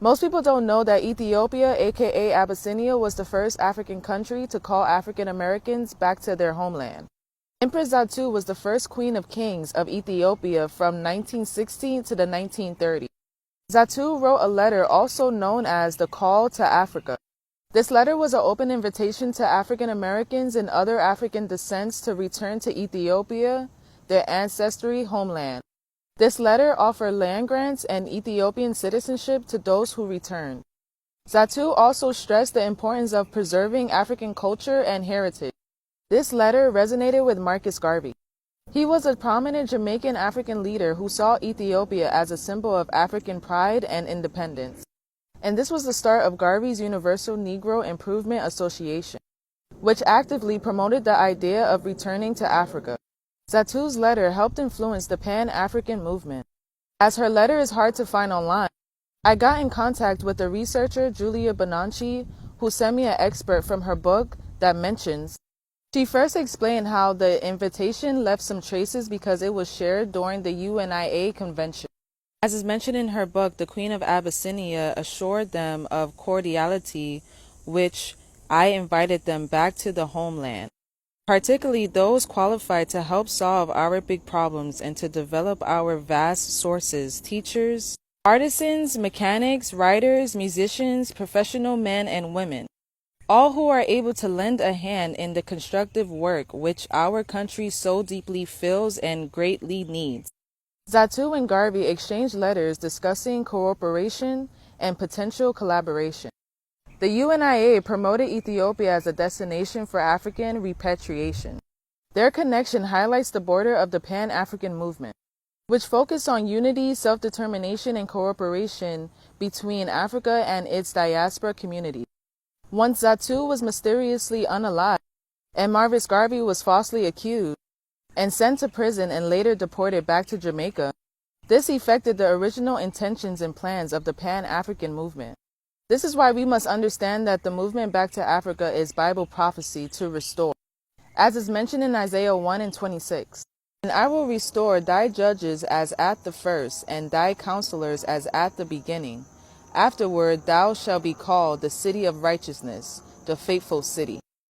Most people don't know that Ethiopia, aka Abyssinia, was the first African country to call African Americans back to their homeland. Empress Zatu was the first queen of kings of Ethiopia from 1916 to the 1930s. Zatu wrote a letter also known as the Call to Africa. This letter was an open invitation to African Americans and other African descents to return to Ethiopia, their ancestry homeland. This letter offered land grants and Ethiopian citizenship to those who returned. Zatu also stressed the importance of preserving African culture and heritage. This letter resonated with Marcus Garvey. He was a prominent Jamaican African leader who saw Ethiopia as a symbol of African pride and independence. And this was the start of Garvey's Universal Negro Improvement Association, which actively promoted the idea of returning to Africa. Zatu's letter helped influence the Pan-African movement. As her letter is hard to find online, I got in contact with the researcher Julia Bonanchi, who sent me an excerpt from her book that mentions. She first explained how the invitation left some traces because it was shared during the UNIA convention. As is mentioned in her book, the Queen of Abyssinia assured them of cordiality, which I invited them back to the homeland, particularly those qualified to help solve our big problems and to develop our vast sources, teachers, artisans, mechanics, writers, musicians, professional men and women, all who are able to lend a hand in the constructive work which our country so deeply feels and greatly needs. Zatu and Garvey exchanged letters discussing cooperation and potential collaboration. The UNIA promoted Ethiopia as a destination for African repatriation. Their connection highlights the border of the Pan-African movement, which focused on unity, self-determination, and cooperation between Africa and its diaspora community. Once Zatu was mysteriously unalive, and Marcus Garvey was falsely accused and sent to prison and later deported back to Jamaica, this affected the original intentions and plans of the Pan-African movement. This is why we must understand that the movement back to Africa is Bible prophecy to restore. As is mentioned in Isaiah 1:26, "And I will restore thy judges as at the first, and thy counselors as at the beginning. Afterward thou shalt be called the city of righteousness, the faithful city."